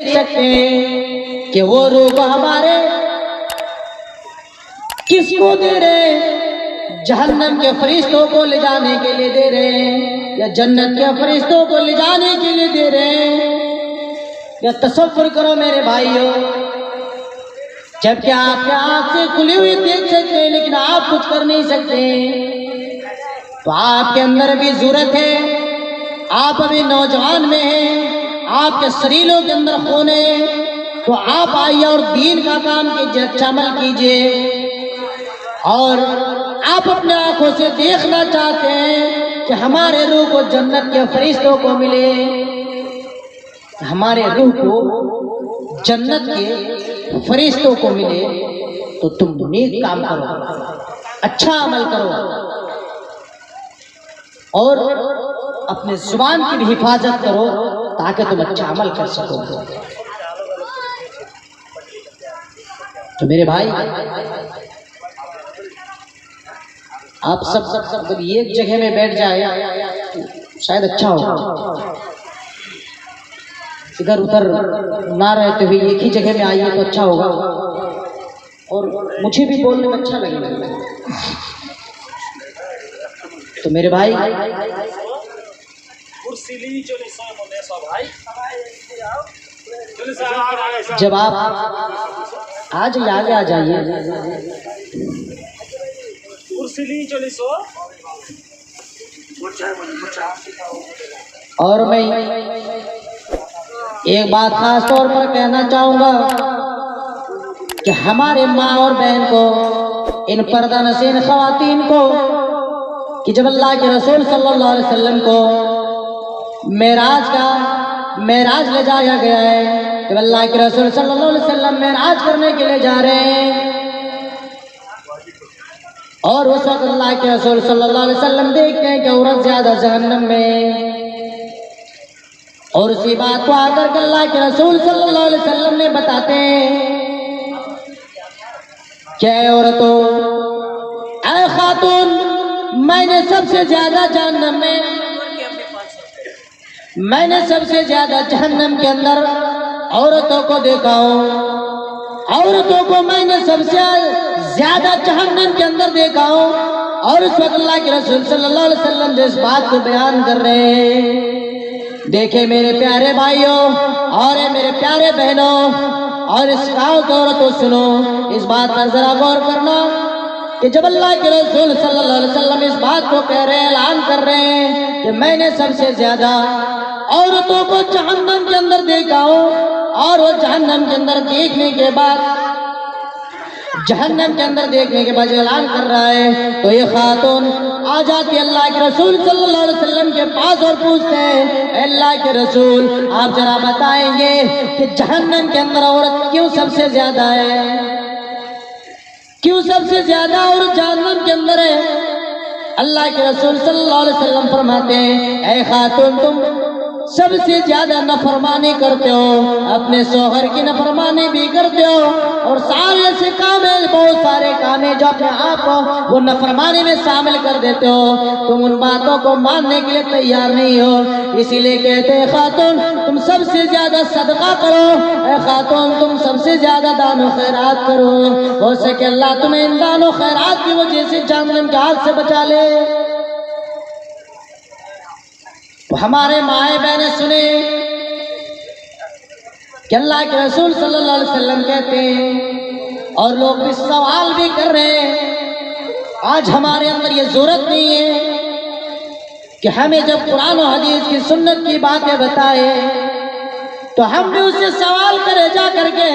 सकते हैं कि वो रूह को हमारे किसको दे रहे हैं, जहन्नम के फरिश्तों को ले जाने के लिए दे रहे हैं या जन्नत के फरिश्तों को ले जाने के लिए दे रहे हैं। या तसव्वुर करो मेरे भाइयों, जबकि आपके आंख से खुली हुई देख सकते हैं लेकिन आप कुछ कर नहीं सकते। तो आपके अंदर भी जरूरत है, आप अभी नौजवान में हैं, आपके शरीरों के अंदर खून है, तो आप आइए और दीन का काम कीजिए, अच्छा अमल कीजिए। और आप अपने आंखों से देखना चाहते हैं कि हमारे रूह को जन्नत के फरिश्तों को मिले, हमारे रूह को जन्नत के फरिश्तों को मिले, तो तुम नेक काम करो, अच्छा अमल करो और अपने जुबान की भी हिफाजत करो ताकि तुम अच्छा अमल कर सको। तो मेरे भाई, आप सब अगर एक जगह में बैठ जाए तो शायद अच्छा होगा, इधर उधर ना रहते हुए एक ही जगह में आइए तो अच्छा होगा और मुझे भी बोलने में अच्छा लगेगा। तो मेरे भाई, जब आप आज आगे आ जाइए, और मैं एक बात खास तौर पर कहना चाहूंगा कि हमारे माँ और बहन को, इन पर्दा नशीन ख़वातीन को, कि जब अल्लाह के रसूल सल्लल्लाहु अलैहि वसल्लम को मेराज ले जाया गया है, जब अल्लाह के रसूल सल्लल्लाहु अलैहि वसल्लम मेराज करने के लिए जा रहे हैं और उस वक्त अल्लाह के रसूल सल्लल्लाहु अलैहि वसल्लम देखते हैं कि औरत ज्यादा जहन्नम में, और उसी बात को आकर के अल्लाह के रसूल सल्लल्लाहु अलैहि वसल्लम ने बताते हैं, क्या औरतों, ऐ खातून, मैंने सबसे ज्यादा जहन्नम में, मैंने सबसे ज्यादा जहन्नम के अंदर औरतों को देखा हूँ, औरतों को मैंने सबसे ज्यादा जहन्नम के अंदर देखा हूँ। और उस वक्त अल्लाह के रसूल सल्लल्लाहु अलैहि वसल्लम जिस बात को बयान कर रहे हैं, देखे मेरे प्यारे भाइयों और मेरे प्यारे बहनों और इस गाँव की औरतों, सुनो, इस बात पर जरा गौर करना कि जब अल्लाह के रसूल सल्लल्लाहु अलैहि वसल्लम इस बात को कह रहे हैं, ऐलान कर रहे हैं कि मैंने सबसे ज्यादा औरतों को जहन्नम के अंदर देखा हो, और वो जहन्नम के अंदर देखने के बाद, जहन्नम के अंदर देखने के बाद ऐलान कर रहा है, तो ये खातून आ जाती अल्लाह के रसूल सल्लल्लाहु अलैहि वसल्लम के पास और पूछते हैं, अल्लाह के रसूल, आप जरा बताएंगे कि जहन्नम के अंदर औरत क्यों सबसे ज्यादा है, क्यों सबसे ज्यादा औरत जहन्नम के अंदर है। अल्लाह के रसूल सल्लल्लाहु अलैहि वसल्लम फरमाते हैं, ऐ खातून, तुम सबसे ज्यादा नफरमानी करते हो, अपने शौहर की नफरमानी भी करते हो, और सारे ऐसे काम है, बहुत सारे काम है जो अपने आप को वो नफरमानी में शामिल कर देते हो, तुम उन बातों को मानने के लिए तैयार नहीं हो। इसीलिए कहते हैं, खातून, तुम सबसे ज्यादा सदका करो, ऐ खातून, तुम सबसे ज्यादा दानो खैरात करो, हो सके अल्लाह तुम्हें इन दानो खैरात की वजह से जहन्नम के आग से बचा ले। हमारे माए बहने सुने कि अल्लाह के रसूल सल्लल्लाहु अलैहि वसल्लम कहते हैं, और लोग भी सवाल भी कर रहे हैं, आज हमारे अंदर ये जरूरत नहीं है कि हमें जब कुरान और हदीस की सुन्नत की बातें बताए तो हम भी उससे सवाल करें जा करके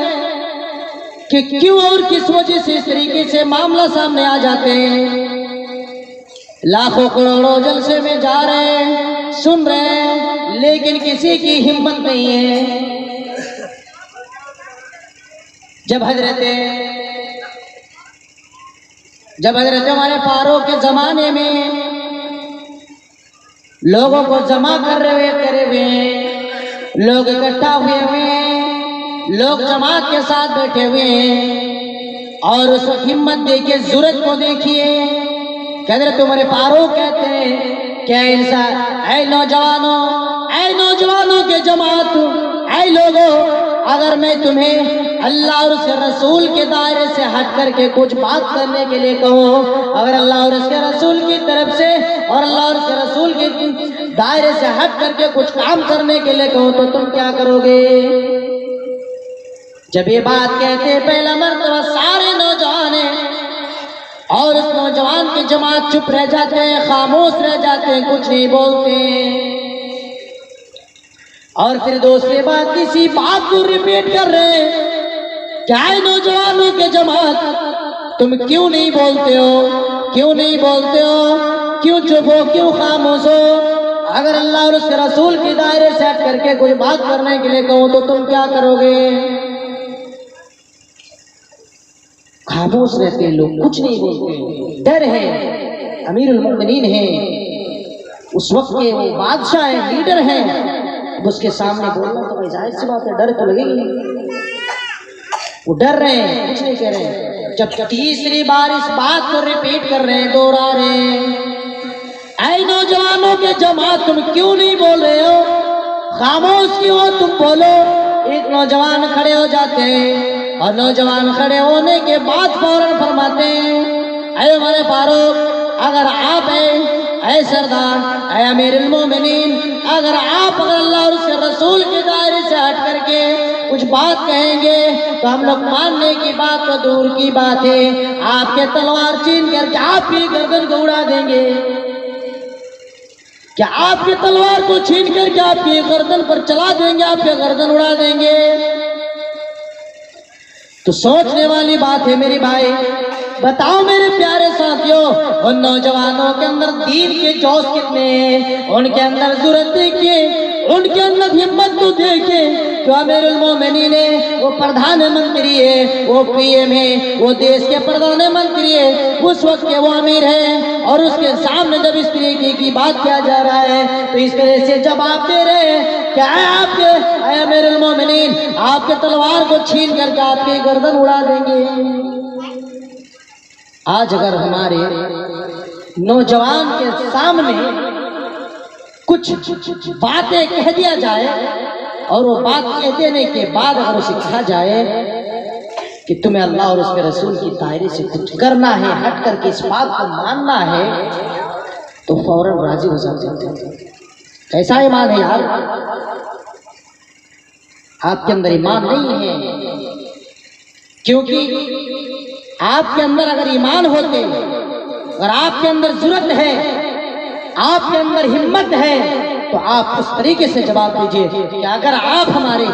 कि क्यों और किस वजह से इस तरीके से मामला सामने आ जाते हैं। लाखों करोड़ों जलसे में जा रहे हैं, सुन रहे हैं, लेकिन किसी की हिम्मत नहीं है। जब हजरत हमारे फारूक के जमाने में लोगों को जमा करे हुए हैं, लोग इकट्ठा हुए हैं, लोग जमात के साथ बैठे हुए हैं, और उस हिम्मत देखिए, जरूरत को देखिए। हजरत उमर फारूक कहते हैं, क्या इंसान, ऐ नौजवानों के जमात, ऐ लोगों, अगर मैं तुम्हें अल्लाह और उसके रसूल के दायरे से हट करके कुछ बात करने के लिए कहूँ, अगर अल्लाह और उसके रसूल की तरफ से और अल्लाह और उसके रसूल के दायरे से हट करके कुछ काम करने के लिए कहूँ, तो तुम क्या करोगे? जब ये बात कहते पहला मर्तबा सारे नौजवान और उस नौजवान की जमात चुप रह जाते हैं, खामोश रह जाते हैं, कुछ नहीं बोलते हैं। और फिर दूसरी बात किसी बात को रिपीट कर रहे हैं, क्या है नौजवानों के जमात, तुम क्यों नहीं बोलते हो? क्यों नहीं बोलते हो? क्यों चुप हो? क्यों खामोश हो? अगर अल्लाह और उसके रसूल के दायरे से हट करके कोई बात करने के लिए कहो तो तुम क्या करोगे? खामोश रहते लोग, कुछ नहीं बोलते। डर है, अमीरुल मोमिनीन है, उस वक्त के वो बादशाह है, लीडर है, उसके सामने बोलना तो भाई जाहिर सी बात है, डर तो लगेगी। वो डर रहे हैं, कुछ नहीं कह रहे हैं। जब तीसरी बार इस बात को रिपीट कर रहे हैं, दोहरा रहे हैं, ऐ नौजवानों के जमात तुम क्यों नहीं बोल रहे हो? खामोश क्यों हो? तुम बोलो। एक नौजवान खड़े हो जाते हैं और नौजवान खड़े होने के बाद फौरन फरमाते हैं, ऐ हमारे फारूक, अगर आप ऐ सरदार, ऐ अमीरुल मोमिनीन, अगर अल्लाह और उसके रसूल के दायरे से हट करके कुछ बात कहेंगे तो हम लोग मानने की बात तो दूर की बात है, आपके तलवार छीन करके आपकी गर्दन को उड़ा देंगे। क्या आपकी तलवार को छीन करके आपकी गर्दन पर चला देंगे, आपके गर्दन उड़ा देंगे? तो सोचने वाली बात है मेरे भाई। बताओ मेरे प्यारे साथियों, उन नौजवानों के अंदर दीन के जोश कितने हैं, उनके अंदर जुर्रत देखिए, उनके अंदर हिम्मत तो देखिए। जो अमीरुल मोमिनीन है, वो प्रधानमंत्री है, वो पीएम है, वो देश के प्रधानमंत्री है, उस वक्त के वो अमीर है, और उसके सामने जब इस तरीके की बात किया जा रहा है तो इस तरह से जवाब दे रहे हैं, क्या है आपके अमीरुल मोमिनीन, आपके तलवार को छीन करके आपकी गर्दन उड़ा देंगे। आज अगर हमारे नौजवान के सामने कुछ बातें कह दिया जाए और वो बात कह देने के बाद अगर उसे कहा जाए कि तुम्हें अल्लाह और उसके रसूल की दायरे से कुछ करना है, हट करके इस बात को मानना है, तो फौरन राजी हो जाते हैं। कैसा ईमान है यार? आपके अंदर ईमान नहीं है, क्योंकि आपके अंदर अगर ईमान होते, अगर आपके अंदर जुर्रत है, आपके अंदर हिम्मत है, तो आप उस तरीके से जवाब दीजिए कि अगर आप हमारे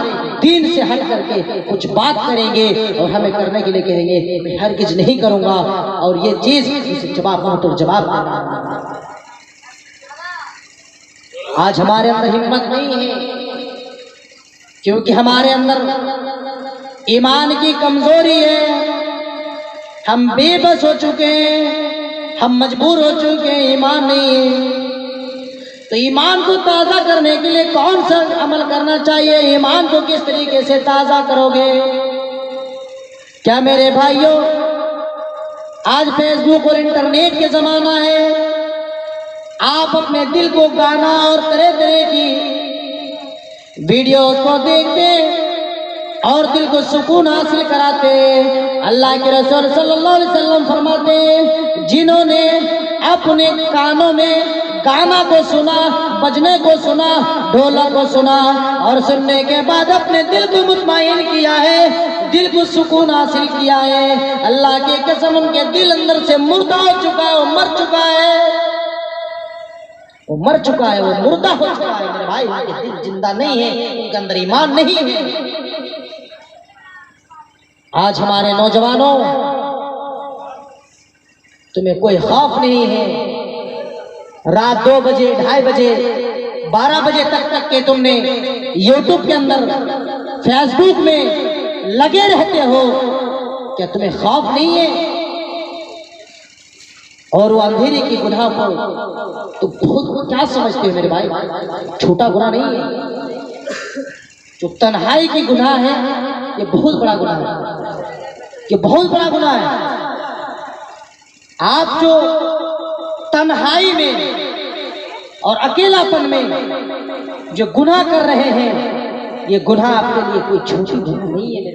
दीन से हट करके कुछ बात करेंगे और हमें करने के लिए कहेंगे, मैं हरगिज नहीं करूंगा, और ये चीज इसे जवाब हो तो जवाब देना। आज हमारे अंदर हिम्मत नहीं है, क्योंकि हमारे अंदर ईमान की कमजोरी है। हम बेबस हो चुके हैं, हम मजबूर हो चुके हैं, ईमान नहीं है। तो ईमान को ताज़ा करने के लिए कौन सा अमल करना चाहिए? ईमान को किस तरीके से ताज़ा करोगे? क्या मेरे भाइयों, आज फेसबुक और इंटरनेट के ज़माना है, आप अपने दिल को गाना और तरह तरह की वीडियोस को देखते और दिल को सुकून हासिल कराते। अल्लाह के रसूल सल्लल्लाहु अलैहि वसल्लम फरमाते, जिन्होंने अपने कानों में गाना को सुना, बजने को सुना, ढोलक को सुना, और सुनने के बाद अपने दिल को मुतमईन किया है, दिल को सुकून हासिल किया है, अल्लाह की कसम उनके दिल अंदर से मुर्दा हो चुका है, वो मर चुका है, वो मर चुका है, वो मुर्दा हो चुका है मेरे भाई। उनके दिल जिंदा नहीं है, उनके अंदर ईमान नहीं है। आज हमारे नौजवानों, तुम्हें कोई खौफ नहीं है, रात 2 बजे, 2:30 बजे, 12 बजे तक के तुमने यूट्यूब के अंदर, फेसबुक में लगे रहते हो, क्या तुम्हें खौफ नहीं है? और वो अंधेरे की गुनाह को तो बहुत क्या समझते हो मेरे भाई? छोटा गुनाह नहीं है। जो तन्हाई की गुनाह है, ये बहुत बड़ा गुनाह है, ये बहुत बड़ा गुनाह है। आप जो तन्हाई में और अकेलापन में जो गुनाह कर रहे हैं, ये गुनाह आपके लिए कोई छोटी गुनाह नहीं है।